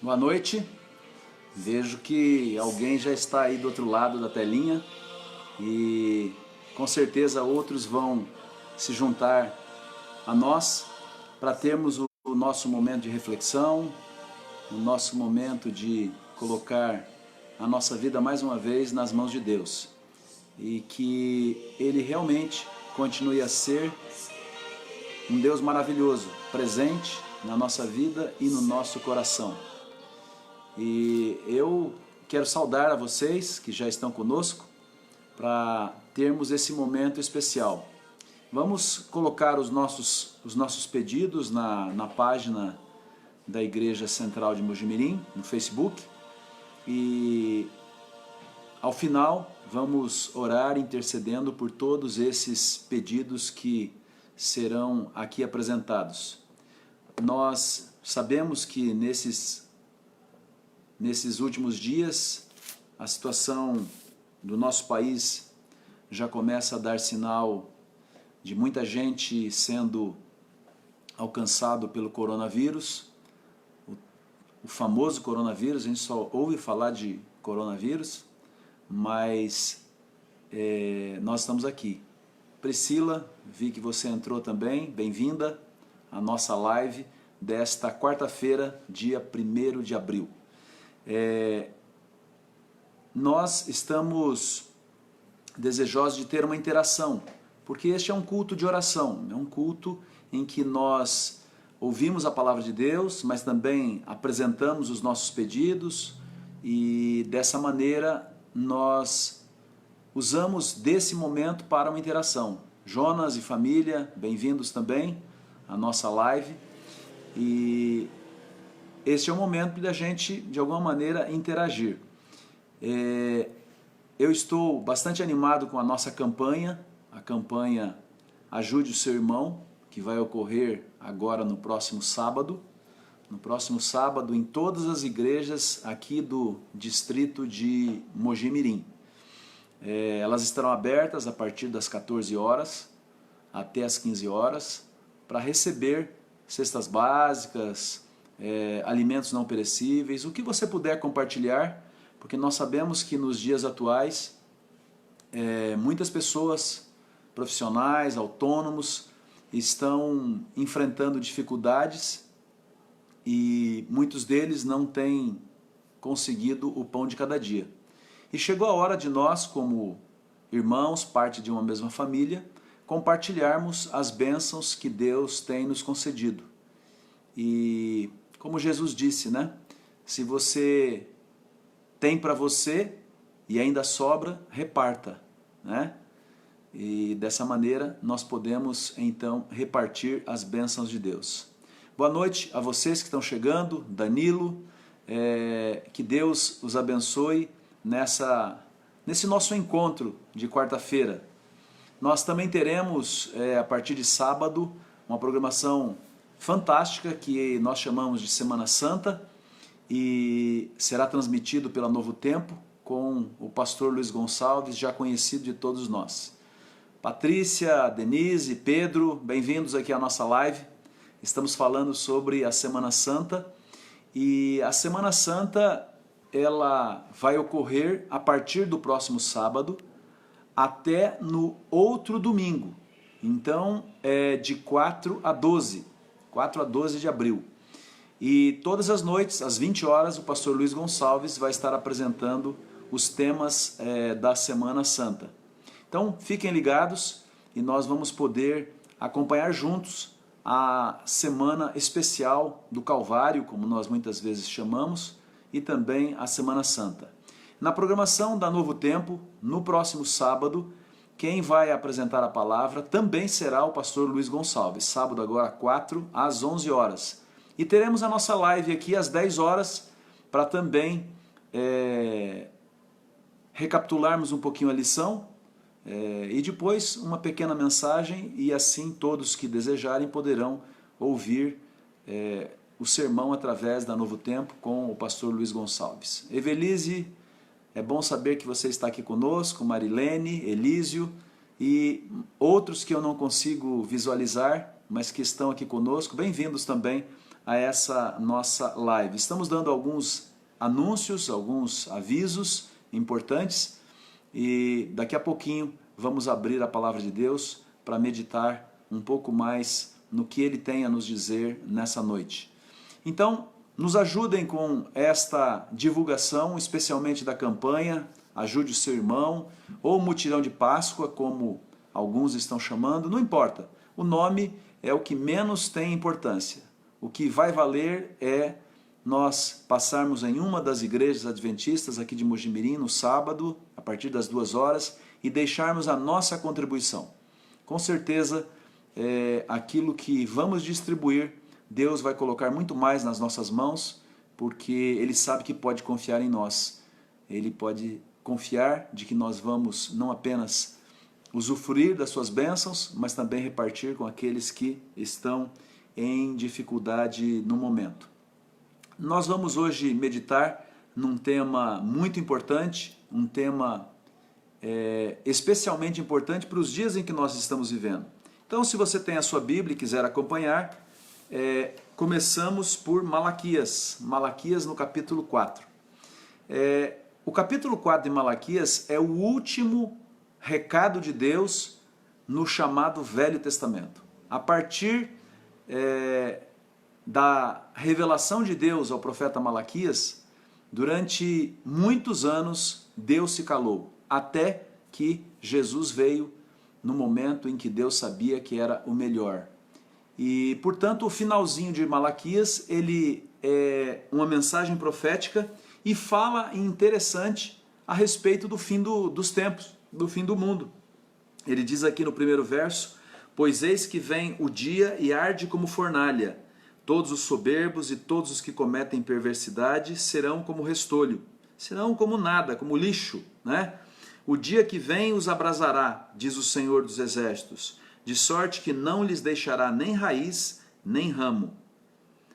Boa noite, vejo que alguém já está aí do outro lado da telinha e com certeza outros vão se juntar a nós para termos o nosso momento de reflexão, o nosso momento de colocar a nossa vida mais uma vez nas mãos de Deus e que Ele realmente continue a ser um Deus maravilhoso, presente na nossa vida e no nosso coração. E eu quero saudar a vocês que já estão conosco para termos esse momento especial. Vamos colocar os nossos pedidos na página da Igreja Central de Mojimirim, no Facebook. E ao final vamos orar intercedendo por todos esses pedidos que serão aqui apresentados. Nós sabemos que nesses últimos dias, a situação do nosso país já começa a dar sinal de muita gente sendo alcançado pelo coronavírus, o famoso coronavírus. A gente só ouve falar de coronavírus, mas nós estamos aqui. Priscila, vi que você entrou também, bem-vinda à nossa live desta quarta-feira, dia 1º de abril. Nós estamos desejosos de ter uma interação, porque este é um culto de oração, é um culto em que nós ouvimos a palavra de Deus, mas também apresentamos os nossos pedidos e dessa maneira nós usamos desse momento para uma interação. Jonas e família, bem-vindos também à nossa live. E este é o momento da gente, de alguma maneira, interagir. Eu estou bastante animado com a nossa campanha, a campanha Ajude o Seu Irmão, que vai ocorrer agora no próximo sábado. No próximo sábado, em todas as igrejas aqui do distrito de Mojimirim. Elas estarão abertas a partir das 14 horas até as 15 horas para receber cestas básicas, alimentos não perecíveis, o que você puder compartilhar, porque nós sabemos que nos dias atuais muitas pessoas, profissionais, autônomos, estão enfrentando dificuldades e muitos deles não têm conseguido o pão de cada dia. E chegou a hora de nós, como irmãos, parte de uma mesma família, compartilharmos as bênçãos que Deus tem nos concedido. E como Jesus disse, né? Se você tem para você e ainda sobra, reparta, né? E dessa maneira nós podemos então repartir as bênçãos de Deus. Boa noite a vocês que estão chegando, Danilo, que Deus os abençoe nesse nosso encontro de quarta-feira. Nós também teremos, a partir de sábado, uma programação fantástica que nós chamamos de Semana Santa e será transmitido pela Novo Tempo com o pastor Luiz Gonçalves, já conhecido de todos nós. Patrícia, Denise, Pedro, bem-vindos aqui à nossa live. Estamos falando sobre a Semana Santa e a Semana Santa ela vai ocorrer a partir do próximo sábado até no outro domingo. Então é de 4 a 12 de abril. E todas as noites, às 20 horas, o pastor Luiz Gonçalves vai estar apresentando os temas da Semana Santa. Então fiquem ligados e nós vamos poder acompanhar juntos a semana especial do Calvário, como nós muitas vezes chamamos, e também a Semana Santa. Na programação da Novo Tempo, no próximo sábado, quem vai apresentar a palavra também será o pastor Luiz Gonçalves, sábado agora 4 às 11 horas. E teremos a nossa live aqui às 10 horas para também recapitularmos um pouquinho a lição e depois uma pequena mensagem e assim todos que desejarem poderão ouvir o sermão através da Novo Tempo com o pastor Luiz Gonçalves. Evelise, é bom saber que você está aqui conosco, Marilene, Elísio e outros que eu não consigo visualizar, mas que estão aqui conosco, bem-vindos também a essa nossa live. Estamos dando alguns anúncios, alguns avisos importantes e daqui a pouquinho vamos abrir a palavra de Deus para meditar um pouco mais no que Ele tem a nos dizer nessa noite. Então, nos ajudem com esta divulgação, especialmente da campanha Ajude o Seu Irmão, ou Mutirão de Páscoa, como alguns estão chamando, não importa. O nome é o que menos tem importância. O que vai valer é nós passarmos em uma das igrejas adventistas aqui de Mojimirim no sábado, a partir das 2 horas, e deixarmos a nossa contribuição. Com certeza, aquilo que vamos distribuir, Deus vai colocar muito mais nas nossas mãos, porque Ele sabe que pode confiar em nós. Ele pode confiar de que nós vamos não apenas usufruir das suas bênçãos, mas também repartir com aqueles que estão em dificuldade no momento. Nós vamos hoje meditar num tema muito importante, um tema especialmente importante para os dias em que nós estamos vivendo. Então, se você tem a sua Bíblia e quiser acompanhar, começamos por Malaquias, Malaquias no capítulo 4. O capítulo 4 de Malaquias é o último recado de Deus no chamado Velho Testamento. A partir da revelação de Deus ao profeta Malaquias, durante muitos anos Deus se calou, até que Jesus veio no momento em que Deus sabia que era o melhor. E, portanto, o finalzinho de Malaquias, ele é uma mensagem profética e fala interessante a respeito do fim dos tempos, do fim do mundo. Ele diz aqui no primeiro verso: pois eis que vem o dia e arde como fornalha, todos os soberbos e todos os que cometem perversidade serão como restolho, serão como nada, como lixo, né? O dia que vem os abrasará, diz o Senhor dos Exércitos, de sorte que não lhes deixará nem raiz, nem ramo.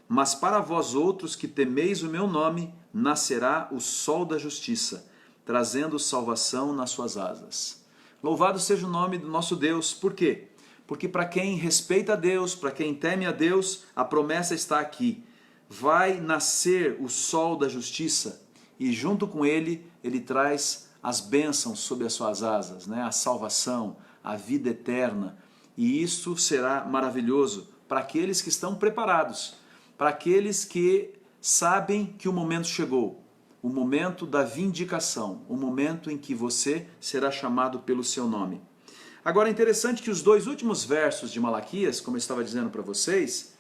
Mas para vós outros que temeis o meu nome, nascerá o sol da justiça, trazendo salvação nas suas asas. Louvado seja o nome do nosso Deus. Por quê? Porque para quem respeita a Deus, para quem teme a Deus, a promessa está aqui. Vai nascer o sol da justiça e junto com ele, ele traz as bênçãos sob as suas asas, né? A salvação, a vida eterna. E isso será maravilhoso para aqueles que estão preparados, para aqueles que sabem que o momento chegou, o momento da vindicação, o momento em que você será chamado pelo seu nome. Agora é interessante que os 2 últimos versos de Malaquias, como eu estava dizendo para vocês,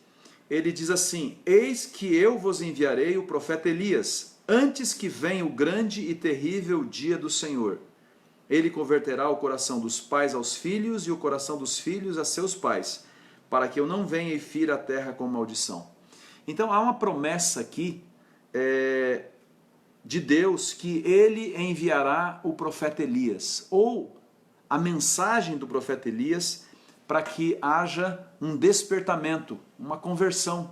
ele diz assim: eis que eu vos enviarei o profeta Elias, antes que venha o grande e terrível dia do Senhor. Ele converterá o coração dos pais aos filhos e o coração dos filhos a seus pais, para que eu não venha e fira a terra com maldição. Então há uma promessa aqui de Deus que Ele enviará o profeta Elias, ou a mensagem do profeta Elias, para que haja um despertamento, uma conversão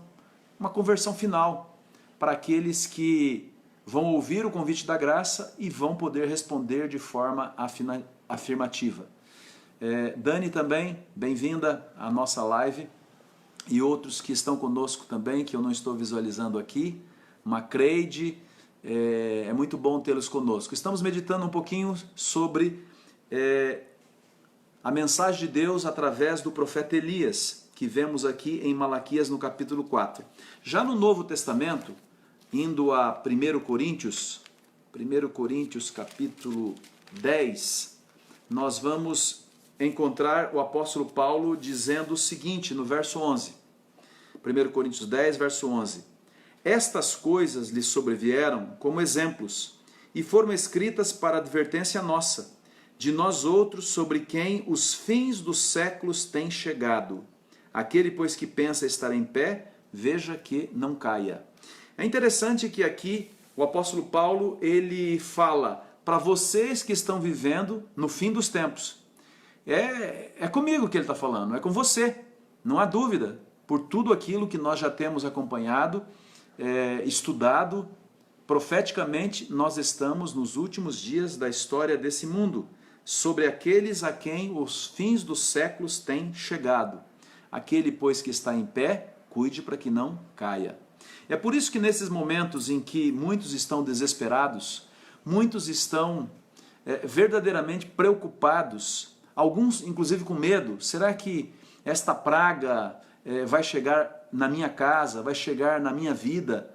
final, para aqueles que vão ouvir o convite da graça e vão poder responder de forma afirmativa. Dani também, bem-vinda à nossa live, e outros que estão conosco também, que eu não estou visualizando aqui, Macreide, é muito bom tê-los conosco. Estamos meditando um pouquinho sobre a mensagem de Deus através do profeta Elias, que vemos aqui em Malaquias no capítulo 4. Já no Novo Testamento, indo a 1 Coríntios capítulo 10, nós vamos encontrar o apóstolo Paulo dizendo o seguinte no verso 11. 1 Coríntios 10, verso 11. Estas coisas lhe sobrevieram como exemplos e foram escritas para advertência nossa, de nós outros sobre quem os fins dos séculos têm chegado. Aquele, pois, que pensa estar em pé, veja que não caia. É interessante que aqui o apóstolo Paulo, ele fala para vocês que estão vivendo no fim dos tempos. É comigo que ele está falando, é com você, não há dúvida, por tudo aquilo que nós já temos acompanhado, estudado, profeticamente nós estamos nos últimos dias da história desse mundo, sobre aqueles a quem os fins dos séculos têm chegado. aquele, pois, que está em pé, cuide para que não caia. É por isso que nesses momentos em que muitos estão desesperados, muitos estão verdadeiramente preocupados, alguns inclusive com medo, será que esta praga vai chegar na minha casa, vai chegar na minha vida?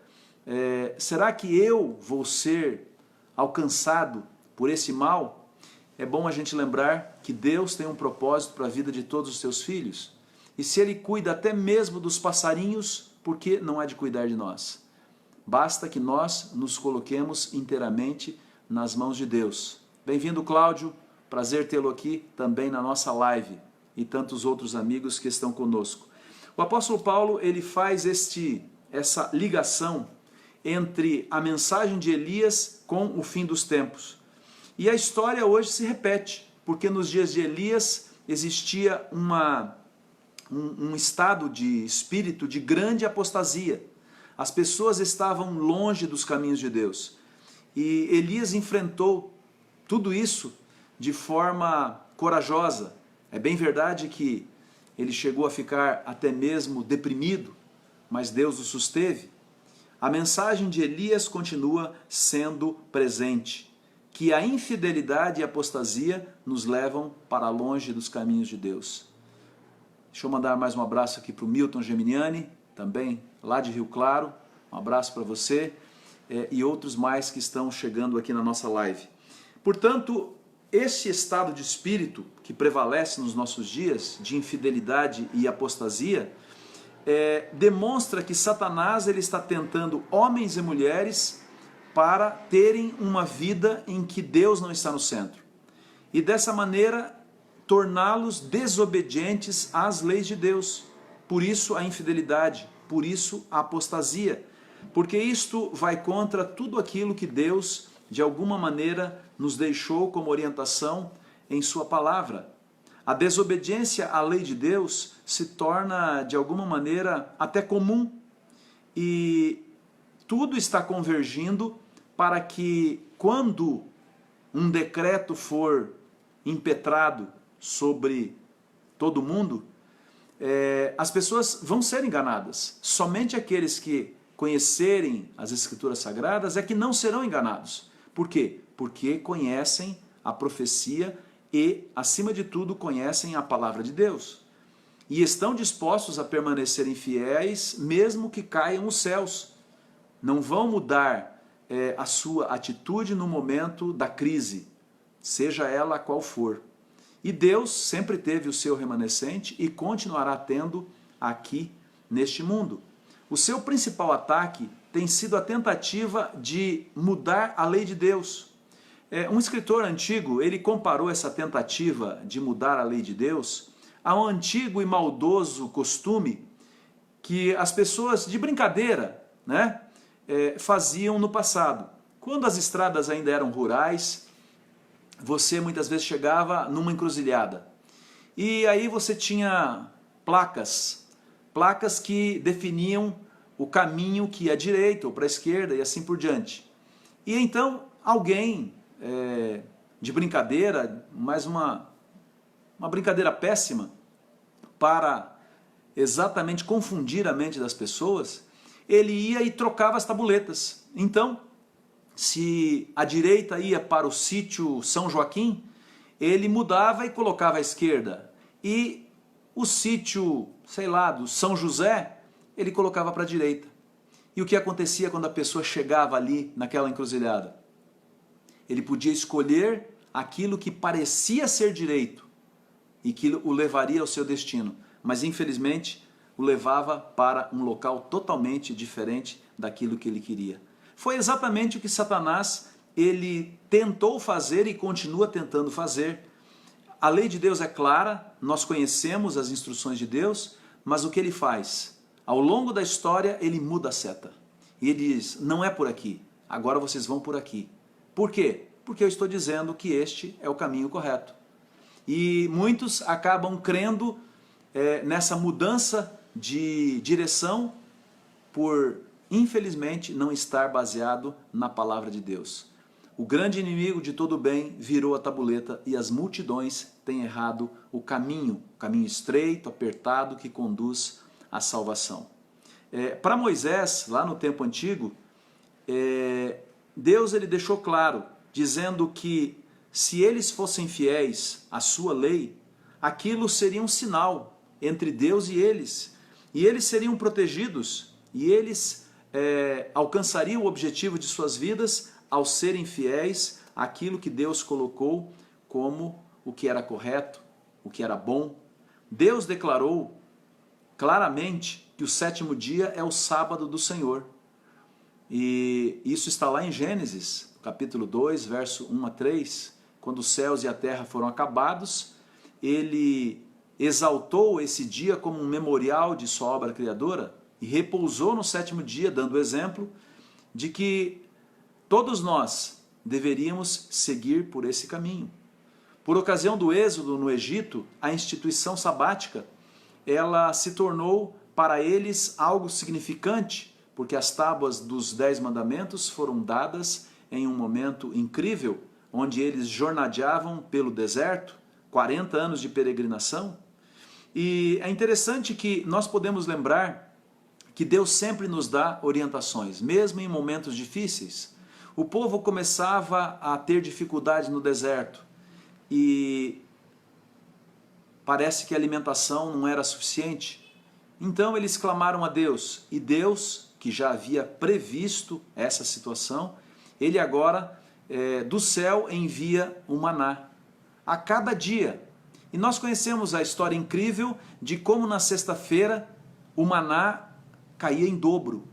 Será que eu vou ser alcançado por esse mal? É bom a gente lembrar que Deus tem um propósito para a vida de todos os seus filhos. E se Ele cuida até mesmo dos passarinhos, por que não há de cuidar de nós? Basta que nós nos coloquemos inteiramente nas mãos de Deus. Bem-vindo, Cláudio. Prazer tê-lo aqui também na nossa live e tantos outros amigos que estão conosco. O apóstolo Paulo, ele faz essa ligação entre a mensagem de Elias com o fim dos tempos. E a história hoje se repete, porque nos dias de Elias existia um estado de espírito de grande apostasia. As pessoas estavam longe dos caminhos de Deus. E Elias enfrentou tudo isso de forma corajosa. É bem verdade que ele chegou a ficar até mesmo deprimido, mas Deus o susteve. A mensagem de Elias continua sendo presente, que a infidelidade e a apostasia nos levam para longe dos caminhos de Deus. Deixa eu mandar mais um abraço aqui para o Milton Geminiani, também lá de Rio Claro. Um abraço para você e outros mais que estão chegando aqui na nossa live. Portanto, esse estado de espírito que prevalece nos nossos dias, de infidelidade e apostasia, demonstra que Satanás ele está tentando homens e mulheres para terem uma vida em que Deus não está no centro. E dessa maneira, torná-los desobedientes às leis de Deus. Por isso a infidelidade, por isso a apostasia. Porque isto vai contra tudo aquilo que Deus, de alguma maneira, nos deixou como orientação em sua palavra. A desobediência à lei de Deus se torna, de alguma maneira, até comum. E tudo está convergindo para que, quando um decreto for impetrado sobre todo mundo, as pessoas vão ser enganadas. Somente aqueles que conhecerem as Escrituras Sagradas é que não serão enganados. Por quê? Porque conhecem a profecia e, acima de tudo, conhecem a palavra de Deus. E estão dispostos a permanecerem fiéis, mesmo que caiam os céus. Não vão mudar a sua atitude no momento da crise, seja ela qual for. E Deus sempre teve o seu remanescente e continuará tendo aqui neste mundo. O seu principal ataque tem sido a tentativa de mudar a lei de Deus. Um escritor antigo, ele comparou essa tentativa de mudar a lei de Deus a um antigo e maldoso costume que as pessoas, de brincadeira, faziam no passado. Quando as estradas ainda eram rurais, você muitas vezes chegava numa encruzilhada. E aí você tinha placas que definiam o caminho que ia à direita ou para a esquerda e assim por diante. E então alguém, de brincadeira, mas uma brincadeira péssima, para exatamente confundir a mente das pessoas, ele ia e trocava as tabuletas. Então, se a direita ia para o sítio São Joaquim, ele mudava e colocava à esquerda. E o sítio, sei lá, do São José, ele colocava para a direita. E o que acontecia quando a pessoa chegava ali naquela encruzilhada? Ele podia escolher aquilo que parecia ser direito e que o levaria ao seu destino, mas infelizmente o levava para um local totalmente diferente daquilo que ele queria. Foi exatamente o que Satanás ele tentou fazer e continua tentando fazer. A lei de Deus é clara, nós conhecemos as instruções de Deus, mas o que ele faz? Ao longo da história ele muda a seta. E ele diz, não é por aqui, agora vocês vão por aqui. Por quê? Porque eu estou dizendo que este é o caminho correto. E muitos acabam crendo nessa mudança de direção por, infelizmente, não estar baseado na palavra de Deus. o grande inimigo de todo bem virou a tabuleta e as multidões têm errado o caminho estreito, apertado, que conduz à salvação. Para Moisés, lá no tempo antigo, Deus ele deixou claro, dizendo que se eles fossem fiéis à sua lei, aquilo seria um sinal entre Deus e eles seriam protegidos, e eles alcançariam o objetivo de suas vidas ao serem fiéis àquilo que Deus colocou como o que era correto, o que era bom. Deus declarou claramente que o sétimo dia é o sábado do Senhor. E isso está lá em Gênesis, capítulo 2, verso 1 a 3, quando os céus e a terra foram acabados, ele exaltou esse dia como um memorial de sua obra criadora e repousou no sétimo dia, dando exemplo de que todos nós deveríamos seguir por esse caminho. Por ocasião do êxodo no Egito, a instituição sabática, ela se tornou para eles algo significante, porque as tábuas dos 10 mandamentos foram dadas em um momento incrível, onde eles jornadeavam pelo deserto, 40 anos de peregrinação. E é interessante que nós podemos lembrar que Deus sempre nos dá orientações, mesmo em momentos difíceis. O povo começava a ter dificuldades no deserto e parece que a alimentação não era suficiente. Então eles clamaram a Deus, e Deus, que já havia previsto essa situação, ele agora do céu envia o maná a cada dia. E nós conhecemos a história incrível de como na sexta-feira o maná caía em dobro.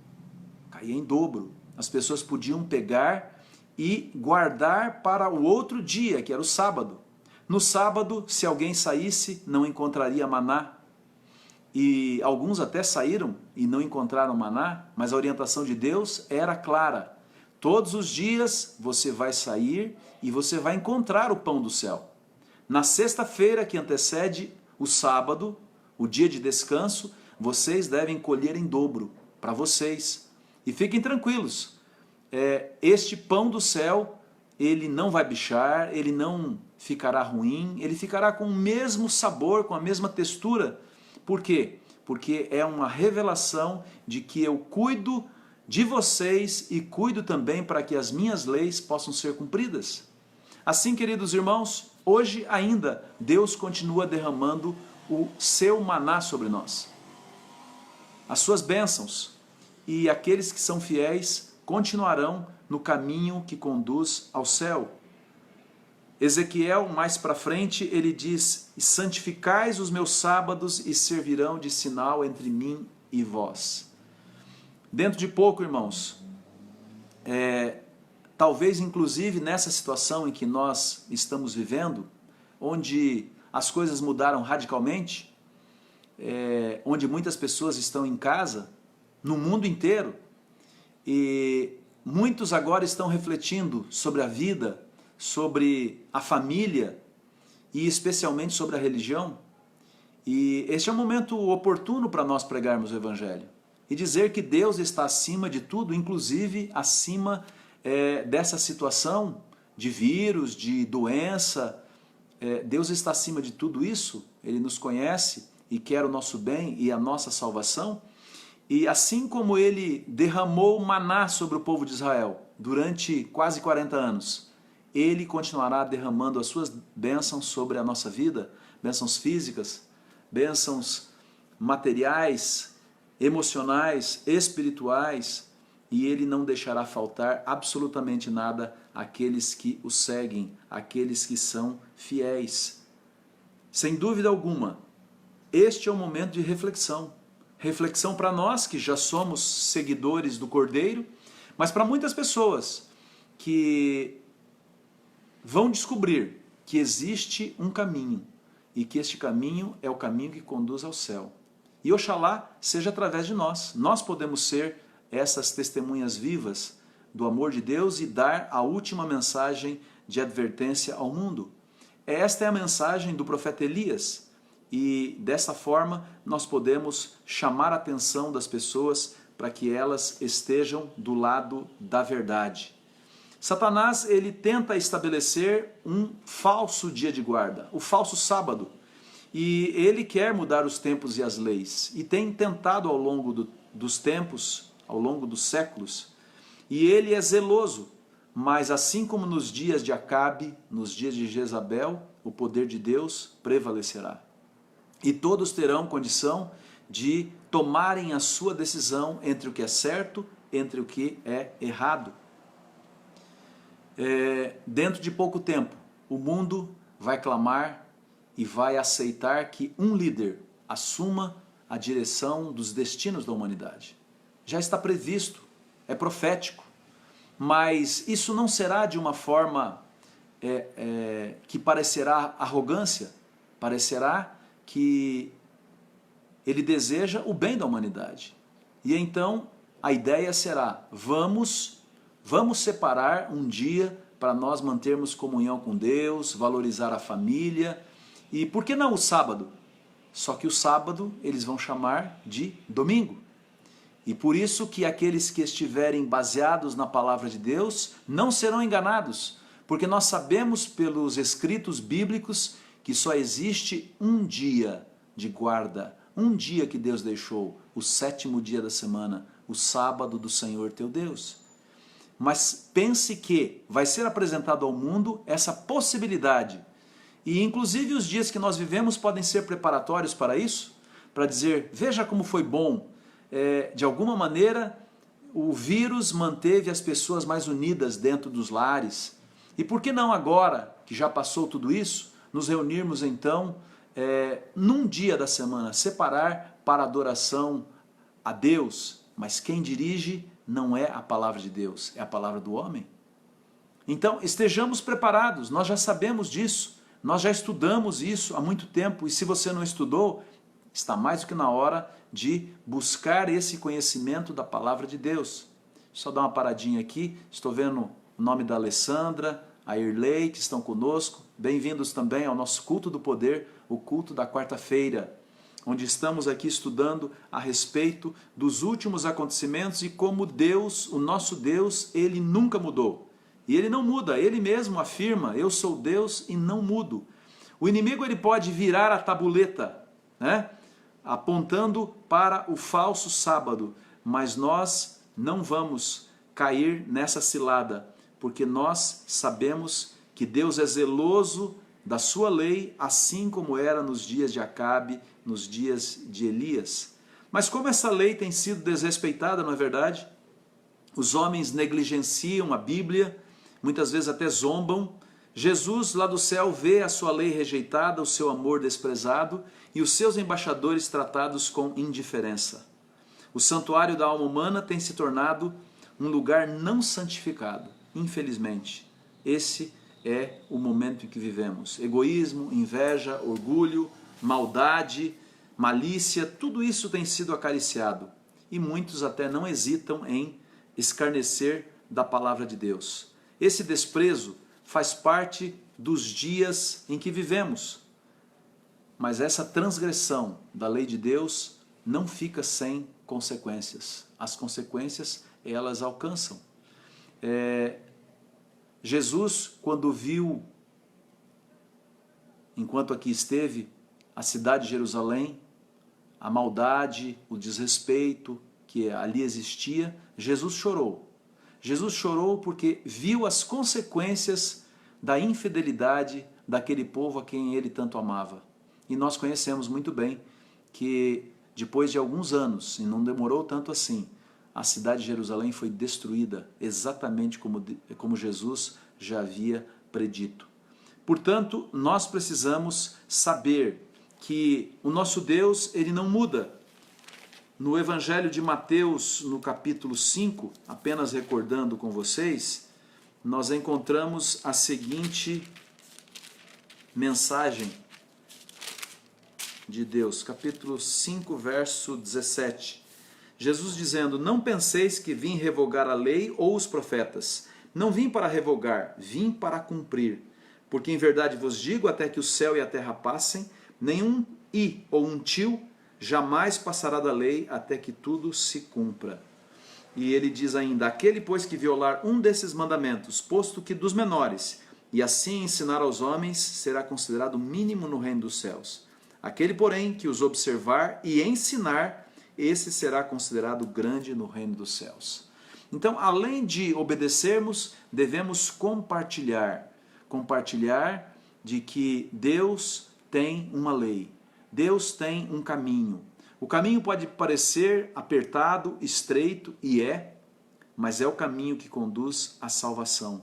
Caía em dobro. As pessoas podiam pegar e guardar para o outro dia, que era o sábado. No sábado, se alguém saísse, não encontraria maná. E alguns até saíram e não encontraram maná, mas a orientação de Deus era clara. Todos os dias você vai sair e você vai encontrar o pão do céu. Na sexta-feira que antecede o sábado, o dia de descanso, vocês devem colher em dobro para vocês. E fiquem tranquilos, este pão do céu, ele não vai bichar, ele não ficará ruim, ele ficará com o mesmo sabor, com a mesma textura. Por quê? Porque é uma revelação de que eu cuido de vocês e cuido também para que as minhas leis possam ser cumpridas. Assim, queridos irmãos, hoje ainda Deus continua derramando o seu maná sobre nós, as suas bênçãos, e aqueles que são fiéis continuarão no caminho que conduz ao céu. Ezequiel, mais para frente, ele diz: santificais os meus sábados e servirão de sinal entre mim e vós. Dentro de pouco, irmãos, talvez inclusive nessa situação em que nós estamos vivendo, onde as coisas mudaram radicalmente, onde muitas pessoas estão em casa, no mundo inteiro, e muitos agora estão refletindo sobre a vida, sobre a família e especialmente sobre a religião. E este é um momento oportuno para nós pregarmos o Evangelho e dizer que Deus está acima de tudo, inclusive acima dessa situação de vírus, de doença. Deus está acima de tudo isso, Ele nos conhece e quer o nosso bem e a nossa salvação. E assim como Ele derramou maná sobre o povo de Israel durante quase 40 anos, Ele continuará derramando as suas bênçãos sobre a nossa vida, bênçãos físicas, bênçãos materiais, emocionais, espirituais, e Ele não deixará faltar absolutamente nada àqueles que o seguem, àqueles que são fiéis. Sem dúvida alguma, este é um momento de reflexão. Reflexão para nós que já somos seguidores do Cordeiro, mas para muitas pessoas que vão descobrir que existe um caminho e que este caminho é o caminho que conduz ao céu. E oxalá seja através de nós. Nós podemos ser essas testemunhas vivas do amor de Deus e dar a última mensagem de advertência ao mundo. Esta é a mensagem do profeta Elias. E dessa forma nós podemos chamar a atenção das pessoas para que elas estejam do lado da verdade. Satanás, ele tenta estabelecer um falso dia de guarda, o falso sábado. E ele quer mudar os tempos e as leis. E tem tentado ao longo dos tempos, ao longo dos séculos. E ele é zeloso. Mas assim como nos dias de Acabe, nos dias de Jezabel, o poder de Deus prevalecerá. E todos terão condição de tomarem a sua decisão entre o que é certo, entre o que é errado. Dentro de pouco tempo, o mundo vai clamar e vai aceitar que um líder assuma a direção dos destinos da humanidade. Já está previsto, é profético, mas isso não será de uma forma que parecerá arrogância, parecerá que ele deseja o bem da humanidade. E então a ideia será, vamos separar um dia para nós mantermos comunhão com Deus, valorizar a família. E por que não o sábado? Só que o sábado eles vão chamar de domingo. E por isso que aqueles que estiverem baseados na palavra de Deus não serão enganados, porque nós sabemos pelos escritos bíblicos que só existe um dia de guarda, um dia que Deus deixou, o 7º dia da semana, o sábado do Senhor teu Deus. Mas pense que vai ser apresentado ao mundo essa possibilidade. E inclusive os dias que nós vivemos podem ser preparatórios para isso, para dizer, veja como foi bom. De alguma maneira, o vírus manteve as pessoas mais unidas dentro dos lares. E por que não agora, que já passou tudo isso, nos reunirmos então, num dia da semana, separar para adoração a Deus, mas quem dirige não é a palavra de Deus, é a palavra do homem. Então, estejamos preparados, nós já sabemos disso, nós já estudamos isso há muito tempo, e se você não estudou, está mais do que na hora de buscar esse conhecimento da palavra de Deus. Só dar uma paradinha aqui, estou vendo o nome da Alessandra, a Irlei, que estão conosco. Bem-vindos também ao nosso culto do poder, o culto da quarta-feira, onde estamos aqui estudando a respeito dos últimos acontecimentos e como Deus, o nosso Deus, ele nunca mudou. E ele não muda, ele mesmo afirma, eu sou Deus e não mudo. O inimigo ele pode virar a tabuleta, né? Apontando para o falso sábado, mas nós não vamos cair nessa cilada, porque nós sabemos que Deus é zeloso da sua lei, assim como era nos dias de Acabe, nos dias de Elias. Mas como essa lei tem sido desrespeitada, não é verdade? Os homens negligenciam a Bíblia, muitas vezes até zombam. Jesus lá do céu vê a sua lei rejeitada, o seu amor desprezado e os seus embaixadores tratados com indiferença. O santuário da alma humana tem se tornado um lugar não santificado, infelizmente. Esse é o momento em que vivemos. Egoísmo, inveja, orgulho, maldade, malícia, tudo isso tem sido acariciado. E muitos até não hesitam em escarnecer da palavra de Deus. Esse desprezo faz parte dos dias em que vivemos. Mas essa transgressão da lei de Deus não fica sem consequências. As consequências, elas alcançam. Jesus, quando viu, enquanto aqui esteve, a cidade de Jerusalém, a maldade, o desrespeito que ali existia, Jesus chorou. Jesus chorou porque viu as consequências da infidelidade daquele povo a quem ele tanto amava. E nós conhecemos muito bem que depois de alguns anos, e não demorou tanto assim, a cidade de Jerusalém foi destruída exatamente como Jesus já havia predito. Portanto, nós precisamos saber que o nosso Deus, ele não muda. No Evangelho de Mateus, no capítulo 5, apenas recordando com vocês, nós encontramos a seguinte mensagem de Deus, capítulo 5, verso 17. Jesus dizendo, não penseis que vim revogar a lei ou os profetas. Não vim para revogar, vim para cumprir. Porque em verdade vos digo, até que o céu e a terra passem, nenhum i ou um tio jamais passará da lei até que tudo se cumpra. E ele diz ainda: aquele, pois, que violar um desses mandamentos, posto que dos menores, e assim ensinar aos homens, será considerado mínimo no reino dos céus. Aquele, porém, que os observar e ensinar, esse será considerado grande no reino dos céus. Então, além de obedecermos, devemos compartilhar. Compartilhar de que Deus tem uma lei, Deus tem um caminho. O caminho pode parecer apertado, estreito, e mas é o caminho que conduz à salvação.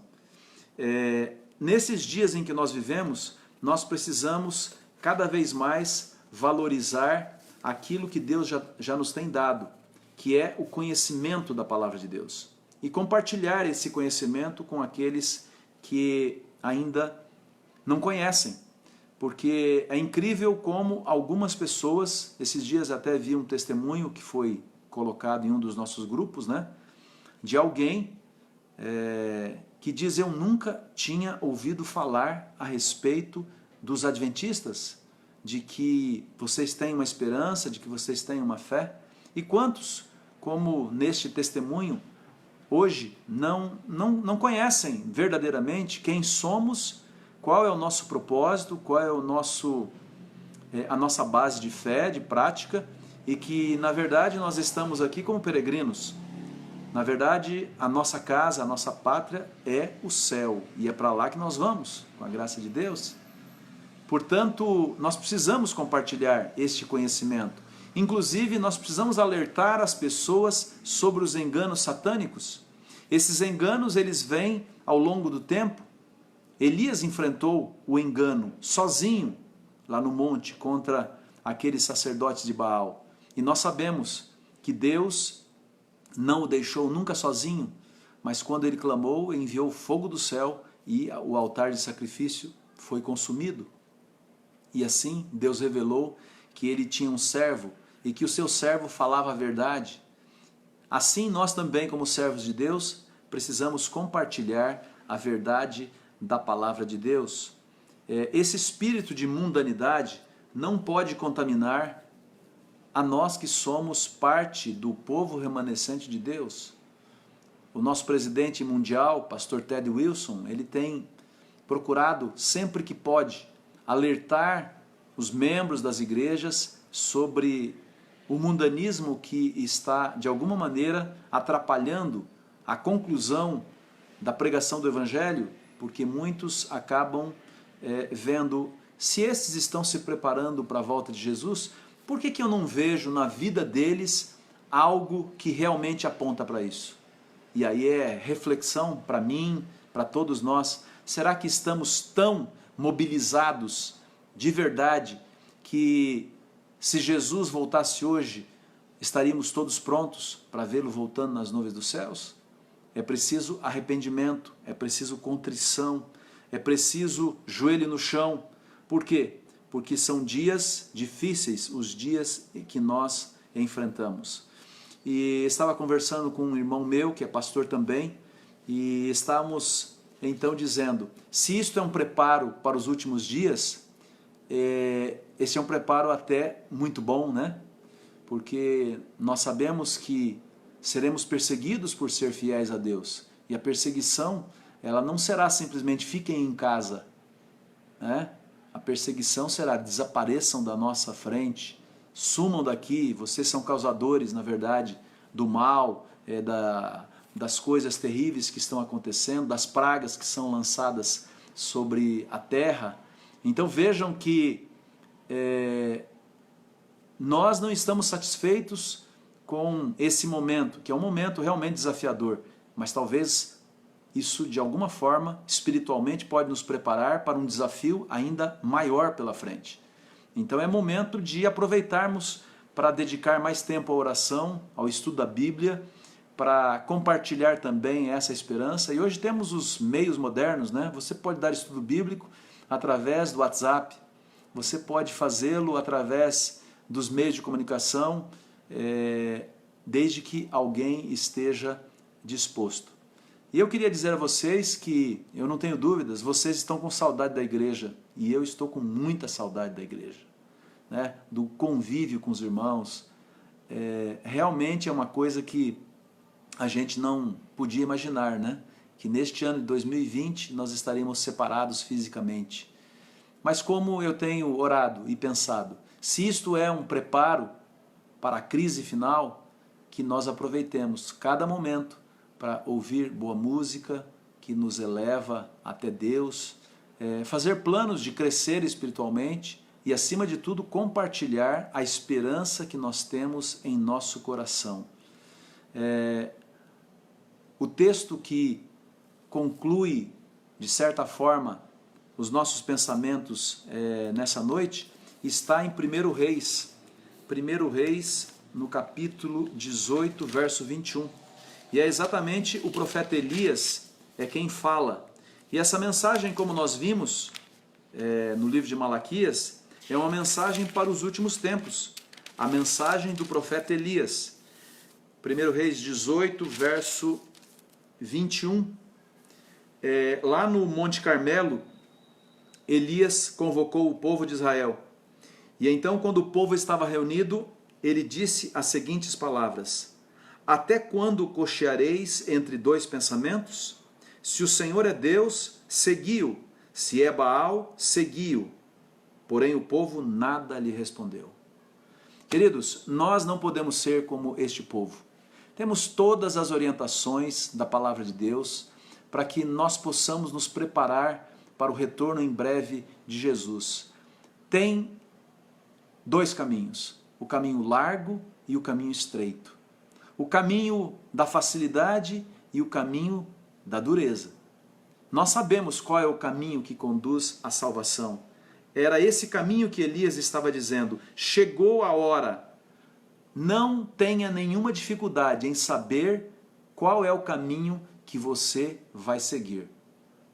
Nesses dias em que nós vivemos, nós precisamos cada vez mais valorizar aquilo que Deus já nos tem dado, que é o conhecimento da palavra de Deus. E compartilhar esse conhecimento com aqueles que ainda não conhecem. Porque é incrível como algumas pessoas, esses dias até vi um testemunho que foi colocado em um dos nossos grupos, né, de alguém que diz: eu nunca tinha ouvido falar a respeito dos adventistas, de que vocês têm uma esperança, de que vocês têm uma fé. E quantos, como neste testemunho, hoje não conhecem verdadeiramente quem somos, qual é o nosso propósito, qual é a nossa base de fé, de prática, e que na verdade nós estamos aqui como peregrinos. Na verdade, a nossa casa, a nossa pátria é o céu, e é para lá que nós vamos, com a graça de Deus. Portanto, nós precisamos compartilhar este conhecimento. Inclusive, nós precisamos alertar as pessoas sobre os enganos satânicos. Esses enganos, eles vêm ao longo do tempo. Elias enfrentou o engano sozinho, lá no monte, contra aqueles sacerdotes de Baal. E nós sabemos que Deus não o deixou nunca sozinho, mas quando ele clamou, enviou fogo do céu e o altar de sacrifício foi consumido. E assim Deus revelou que ele tinha um servo e que o seu servo falava a verdade. Assim nós também, como servos de Deus, precisamos compartilhar a verdade da palavra de Deus. Esse espírito de mundanidade não pode contaminar a nós que somos parte do povo remanescente de Deus. O nosso presidente mundial, pastor Ted Wilson, ele tem procurado sempre que pode alertar os membros das igrejas sobre o mundanismo que está, de alguma maneira, atrapalhando a conclusão da pregação do Evangelho, porque muitos acabam vendo, se esses estão se preparando para a volta de Jesus, por que eu não vejo na vida deles algo que realmente aponta para isso? E aí é reflexão para mim, para todos nós. Será que estamos tão mobilizados de verdade que, se Jesus voltasse hoje, estaríamos todos prontos para vê-lo voltando nas nuvens dos céus? É preciso arrependimento, é preciso contrição, é preciso joelho no chão. Por quê? Porque são dias difíceis, os dias que nós enfrentamos. E estava conversando com um irmão meu, que é pastor também, e estávamos então dizendo, se isto é um preparo para os últimos dias, esse é um preparo até muito bom, né? Porque nós sabemos que seremos perseguidos por ser fiéis a Deus. E a perseguição, ela não será simplesmente fiquem em casa, né? A perseguição será desapareçam da nossa frente, sumam daqui, vocês são causadores, na verdade, do mal, das coisas terríveis que estão acontecendo, das pragas que são lançadas sobre a terra. Então vejam que nós não estamos satisfeitos com esse momento, que é um momento realmente desafiador, mas talvez isso de alguma forma, espiritualmente, pode nos preparar para um desafio ainda maior pela frente. Então é momento de aproveitarmos para dedicar mais tempo à oração, ao estudo da Bíblia, para compartilhar também essa esperança. E hoje temos os meios modernos, né? Você pode dar estudo bíblico através do WhatsApp, você pode fazê-lo através dos meios de comunicação, desde que alguém esteja disposto. E eu queria dizer a vocês que, eu não tenho dúvidas, vocês estão com saudade da igreja, e eu estou com muita saudade da igreja, né? Do convívio com os irmãos. Realmente é uma coisa que a gente não podia imaginar, né? Que neste ano de 2020 nós estaríamos separados fisicamente. Mas como eu tenho orado e pensado, se isto é um preparo para a crise final, que nós aproveitemos cada momento para ouvir boa música que nos eleva até Deus, fazer planos de crescer espiritualmente e, acima de tudo, compartilhar a esperança que nós temos em nosso coração. O texto que conclui, de certa forma, os nossos pensamentos nessa noite está em 1 Reis. 1 Reis, no capítulo 18, verso 21. E é exatamente o profeta Elias quem fala. E essa mensagem, como nós vimos no livro de Malaquias, é uma mensagem para os últimos tempos. A mensagem do profeta Elias. 1 Reis 18, verso 21. Lá no Monte Carmelo, Elias convocou o povo de Israel. E então, quando o povo estava reunido, ele disse as seguintes palavras: até quando cocheareis entre dois pensamentos? Se o Senhor é Deus, segui-o. Se é Baal, segui-o. Porém o povo nada lhe respondeu. Queridos, nós não podemos ser como este povo. Temos todas as orientações da palavra de Deus para que nós possamos nos preparar para o retorno em breve de Jesus. Tem dois caminhos, o caminho largo e o caminho estreito. O caminho da facilidade e o caminho da dureza. Nós sabemos qual é o caminho que conduz à salvação. Era esse caminho que Elias estava dizendo: chegou a hora. Não tenha nenhuma dificuldade em saber qual é o caminho que você vai seguir.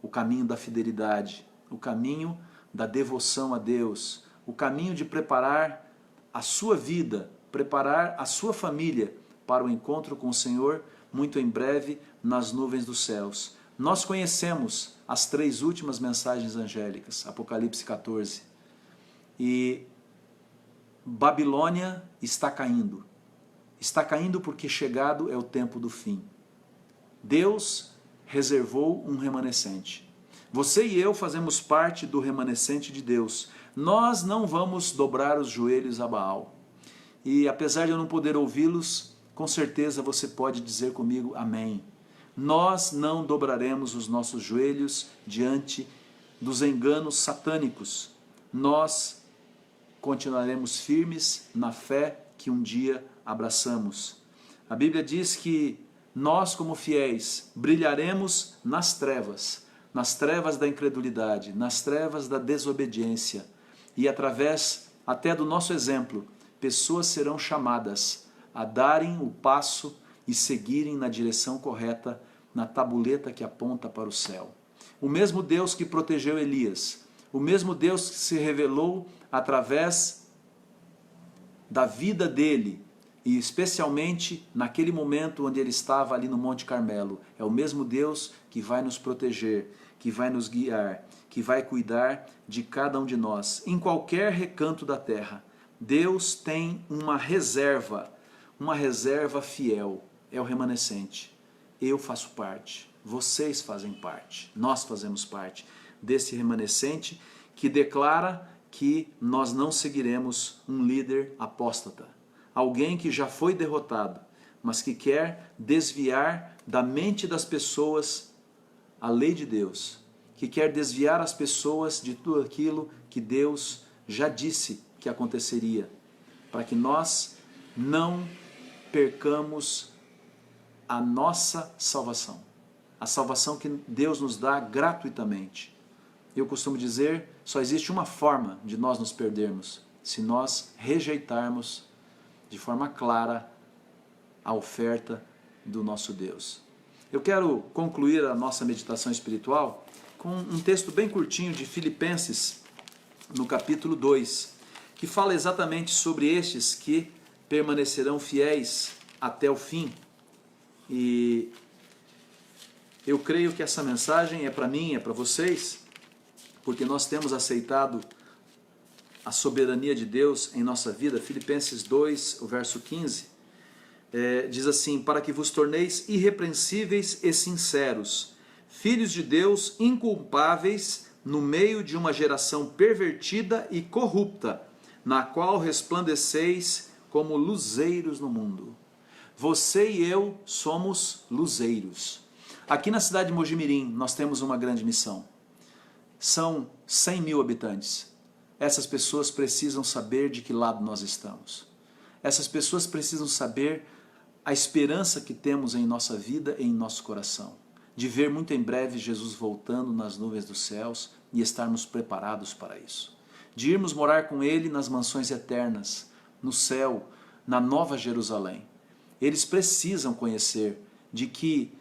O caminho da fidelidade, o caminho da devoção a Deus, o caminho de preparar a sua vida, preparar a sua família para o encontro com o Senhor muito em breve nas nuvens dos céus. Nós conhecemos as 3 últimas mensagens angélicas, Apocalipse 14. E Babilônia está caindo. Está caindo porque chegado é o tempo do fim. Deus reservou um remanescente. Você e eu fazemos parte do remanescente de Deus. Nós não vamos dobrar os joelhos a Baal. E apesar de eu não poder ouvi-los, com certeza você pode dizer comigo amém. Nós não dobraremos os nossos joelhos diante dos enganos satânicos. Nós continuaremos firmes na fé que um dia abraçamos. A Bíblia diz que nós, como fiéis, brilharemos nas trevas da incredulidade, nas trevas da desobediência. E através até do nosso exemplo, pessoas serão chamadas a darem o passo e seguirem na direção correta, na tabuleta que aponta para o céu. O mesmo Deus que protegeu Elias, o mesmo Deus que se revelou através da vida dele, e especialmente naquele momento onde ele estava ali no Monte Carmelo, é o mesmo Deus que vai nos proteger, que vai nos guiar, que vai cuidar de cada um de nós, em qualquer recanto da terra. Deus tem uma reserva fiel, é o remanescente. Eu faço parte, vocês fazem parte, nós fazemos parte desse remanescente que declara que nós não seguiremos um líder apóstata, alguém que já foi derrotado, mas que quer desviar da mente das pessoas a lei de Deus, que quer desviar as pessoas de tudo aquilo que Deus já disse que aconteceria, para que nós não percamos a nossa salvação, a salvação que Deus nos dá gratuitamente. Eu costumo dizer, só existe uma forma de nós nos perdermos, se nós rejeitarmos de forma clara a oferta do nosso Deus. Eu quero concluir a nossa meditação espiritual com um texto bem curtinho de Filipenses, no capítulo 2, que fala exatamente sobre estes que permanecerão fiéis até o fim. E eu creio que essa mensagem é para mim, é para vocês, porque nós temos aceitado a soberania de Deus em nossa vida. Filipenses 2, o verso 15, diz assim: para que vos torneis irrepreensíveis e sinceros, filhos de Deus inculpáveis no meio de uma geração pervertida e corrupta, na qual resplandeceis como luzeiros no mundo. Você e eu somos luzeiros. Aqui na cidade de Mojimirim nós temos uma grande missão. São 100 mil habitantes. Essas pessoas precisam saber de que lado nós estamos. Essas pessoas precisam saber a esperança que temos em nossa vida e em nosso coração. De ver muito em breve Jesus voltando nas nuvens dos céus e estarmos preparados para isso. De irmos morar com Ele nas mansões eternas, no céu, na Nova Jerusalém. Eles precisam conhecer de que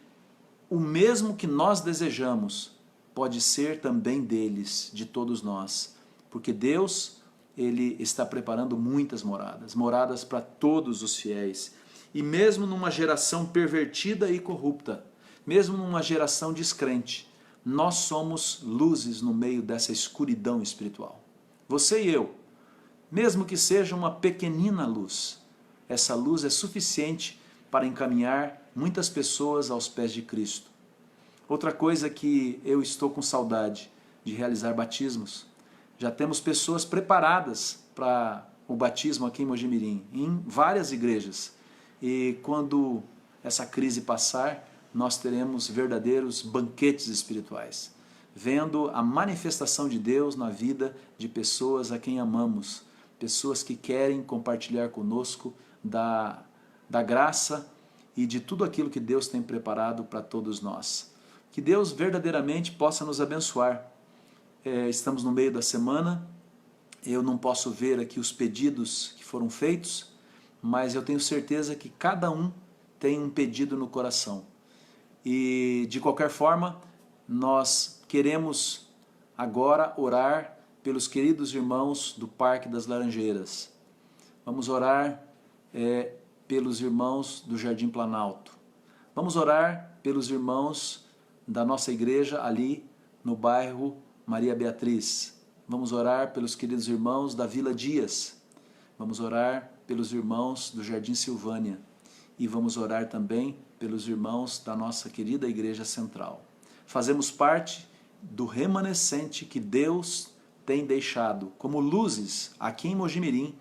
o mesmo que nós desejamos pode ser também deles, de todos nós. Porque Deus, Ele está preparando muitas moradas, moradas para todos os fiéis. E mesmo numa geração pervertida e corrupta, mesmo numa geração descrente, nós somos luzes no meio dessa escuridão espiritual. Você e eu, mesmo que seja uma pequenina luz, essa luz é suficiente para encaminhar muitas pessoas aos pés de Cristo. Outra coisa que eu estou com saudade de realizar batismos. Já temos pessoas preparadas para o batismo aqui em Mojimirim, em várias igrejas. E quando essa crise passar, nós teremos verdadeiros banquetes espirituais, vendo a manifestação de Deus na vida de pessoas a quem amamos, pessoas que querem compartilhar conosco da graça e de tudo aquilo que Deus tem preparado para todos nós. Que Deus verdadeiramente possa nos abençoar. Estamos no meio da semana, eu não posso ver aqui os pedidos que foram feitos, mas eu tenho certeza que cada um tem um pedido no coração. E de qualquer forma, nós queremos agora orar pelos queridos irmãos do Parque das Laranjeiras. Vamos orar pelos irmãos do Jardim Planalto. Vamos orar pelos irmãos da nossa igreja ali no bairro Maria Beatriz. Vamos orar pelos queridos irmãos da Vila Dias. Vamos orar pelos irmãos do Jardim Silvânia. E vamos orar também pelos irmãos da nossa querida Igreja Central. Fazemos parte do remanescente que Deus tem deixado como luzes aqui em Mojimirim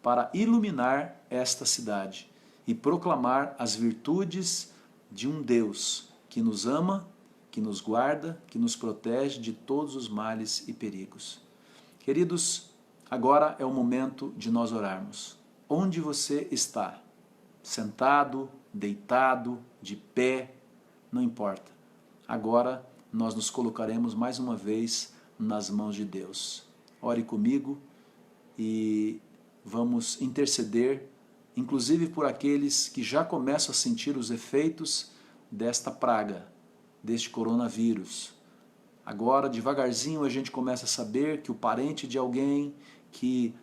para iluminar esta cidade e proclamar as virtudes de um Deus que nos ama, que nos guarda, que nos protege de todos os males e perigos. Queridos, agora é o momento de nós orarmos. Onde você está? Sentado, deitado, de pé, não importa. Agora nós nos colocaremos mais uma vez nas mãos de Deus. Ore comigo e vamos interceder, inclusive por aqueles que já começam a sentir os efeitos desta praga, deste coronavírus. Agora, devagarzinho, a gente começa a saber que o parente de alguém, que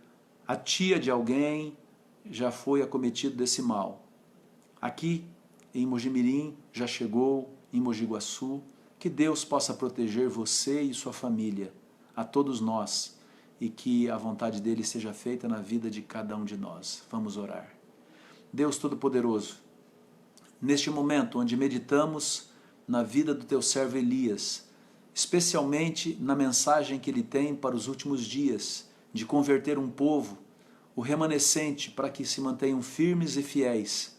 a tia de alguém já foi acometido desse mal. Aqui em Mojimirim já chegou, em Mogi Guaçu. Que Deus possa proteger você e sua família, a todos nós, e que a vontade dele seja feita na vida de cada um de nós. Vamos orar. Deus Todo-Poderoso, neste momento onde meditamos na vida do teu servo Elias, especialmente na mensagem que ele tem para os últimos dias, de converter um povo, o remanescente, para que se mantenham firmes e fiéis,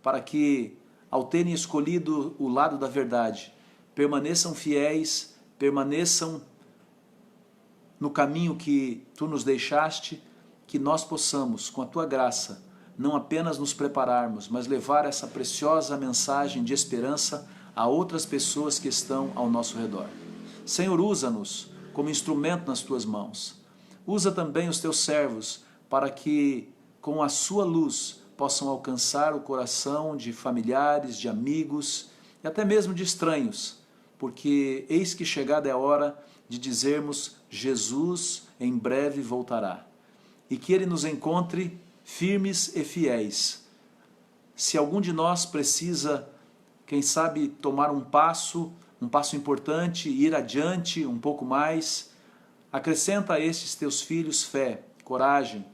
para que, ao terem escolhido o lado da verdade, permaneçam fiéis, permaneçam no caminho que tu nos deixaste, que nós possamos, com a tua graça, não apenas nos prepararmos, mas levar essa preciosa mensagem de esperança a outras pessoas que estão ao nosso redor. Senhor, usa-nos como instrumento nas tuas mãos. Usa também os teus servos para que, com a sua luz, possam alcançar o coração de familiares, de amigos e até mesmo de estranhos, porque eis que chegada é a hora de dizermos: Jesus em breve voltará, e que Ele nos encontre firmes e fiéis. Se algum de nós precisa, quem sabe, tomar um passo importante, ir adiante um pouco mais, acrescenta a estes teus filhos fé, coragem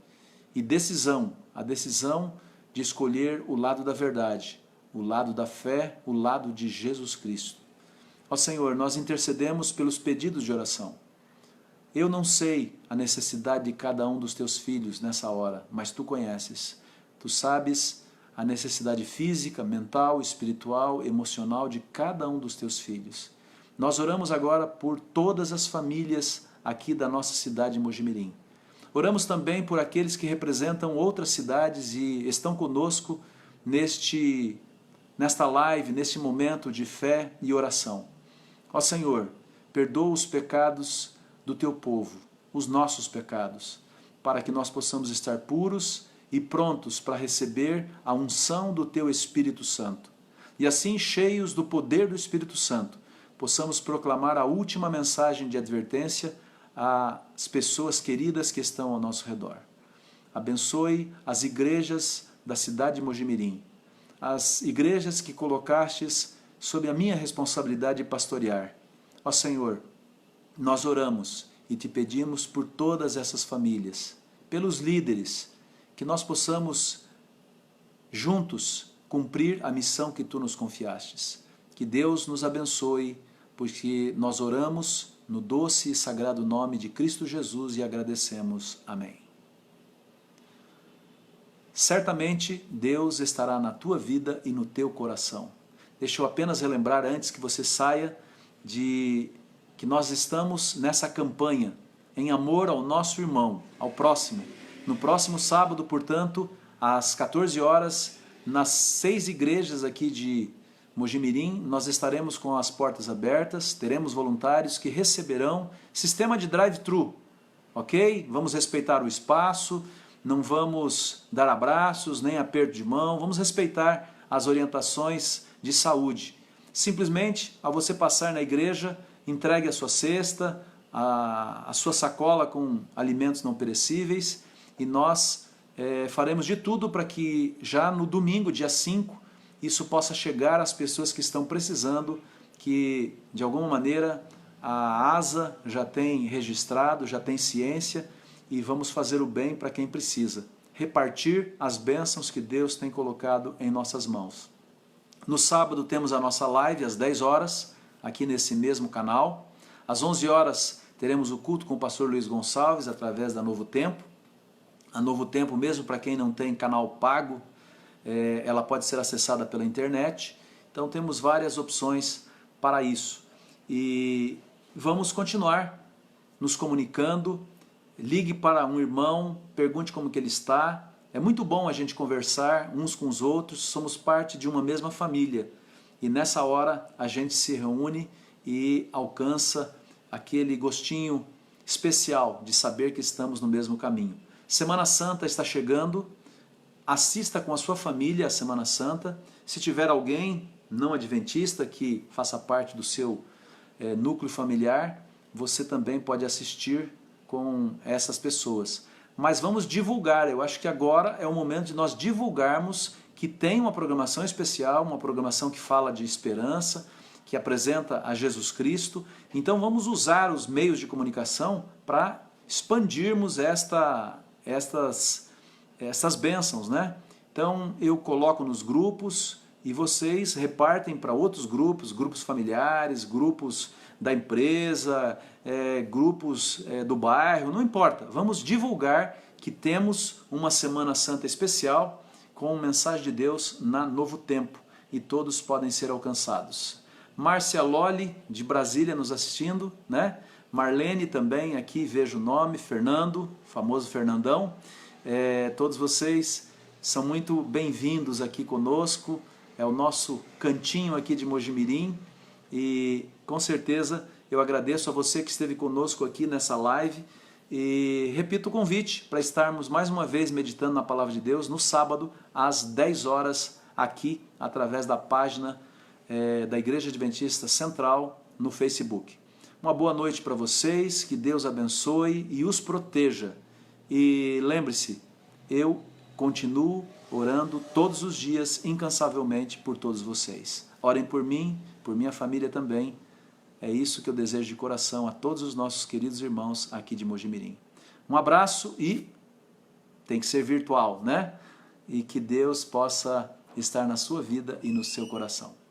e decisão, a decisão de escolher o lado da verdade, o lado da fé, o lado de Jesus Cristo. Ó Senhor, nós intercedemos pelos pedidos de oração. Eu não sei a necessidade de cada um dos teus filhos nessa hora, mas tu conheces. Tu sabes a necessidade física, mental, espiritual, emocional de cada um dos teus filhos. Nós oramos agora por todas as famílias aqui da nossa cidade de Mojimirim. Oramos também por aqueles que representam outras cidades e estão conosco nesta live, neste momento de fé e oração. Ó Senhor, perdoa os pecados do teu povo, os nossos pecados, para que nós possamos estar puros e prontos para receber a unção do teu Espírito Santo. E assim, cheios do poder do Espírito Santo, possamos proclamar a última mensagem de advertência às pessoas queridas que estão ao nosso redor. Abençoe as igrejas da cidade de Mojimirim, as igrejas que colocastes sob a minha responsabilidade de pastorear. Ó Senhor, nós oramos e te pedimos por todas essas famílias, pelos líderes, que nós possamos juntos cumprir a missão que tu nos confiastes. Que Deus nos abençoe, porque nós oramos no doce e sagrado nome de Cristo Jesus e agradecemos. Amém. Certamente Deus estará na tua vida e no teu coração. Deixa eu apenas relembrar antes que você saia que nós estamos nessa campanha em amor ao nosso irmão, ao próximo. No próximo sábado, portanto, às 14 horas, nas 6 igrejas aqui de Mojimirim, nós estaremos com as portas abertas, teremos voluntários que receberão sistema de drive-thru, ok? Vamos respeitar o espaço, não vamos dar abraços, nem aperto de mão, vamos respeitar as orientações de saúde. Simplesmente, ao você passar na igreja, entregue a sua cesta, a sua sacola com alimentos não perecíveis e nós faremos de tudo para que já no domingo, dia 5, isso possa chegar às pessoas que estão precisando, que de alguma maneira a ASA já tem registrado, já tem ciência e vamos fazer o bem para quem precisa. Repartir as bênçãos que Deus tem colocado em nossas mãos. No sábado temos a nossa live às 10 horas, aqui nesse mesmo canal. Às 11 horas teremos o culto com o pastor Luiz Gonçalves através da Novo Tempo. A Novo Tempo, mesmo para quem não tem canal pago, ela pode ser acessada pela internet. Então temos várias opções para isso. E vamos continuar nos comunicando. Ligue para um irmão, pergunte como que ele está. É muito bom a gente conversar uns com os outros, somos parte de uma mesma família. E nessa hora a gente se reúne e alcança aquele gostinho especial de saber que estamos no mesmo caminho. Semana Santa está chegando, assista com a sua família a Semana Santa. Se tiver alguém não adventista que faça parte do seu núcleo familiar, você também pode assistir com essas pessoas. Mas vamos divulgar, eu acho que agora é o momento de nós divulgarmos que tem uma programação especial, uma programação que fala de esperança, que apresenta a Jesus Cristo. Então vamos usar os meios de comunicação para expandirmos estas bênçãos, né? Então eu coloco nos grupos e vocês repartem para outros grupos, grupos familiares, grupos da empresa, grupos do bairro, não importa. Vamos divulgar que temos uma Semana Santa especial com mensagem de Deus na Novo Tempo e todos podem ser alcançados. Márcia Loli, de Brasília, nos assistindo, né? Marlene também, aqui vejo o nome, Fernando, famoso Fernandão. Todos vocês são muito bem-vindos aqui conosco, é o nosso cantinho aqui de Mojimirim e com certeza eu agradeço a você que esteve conosco aqui nessa live e repito o convite para estarmos mais uma vez meditando na Palavra de Deus no sábado às 10 horas aqui através da página da Igreja Adventista Central no Facebook. Uma boa noite para vocês, que Deus abençoe e os proteja. E lembre-se, eu continuo orando todos os dias, incansavelmente, por todos vocês. Orem por mim, por minha família também. É isso que eu desejo de coração a todos os nossos queridos irmãos aqui de Mojimirim. Um abraço e tem que ser virtual, né? e que Deus possa estar na sua vida e no seu coração.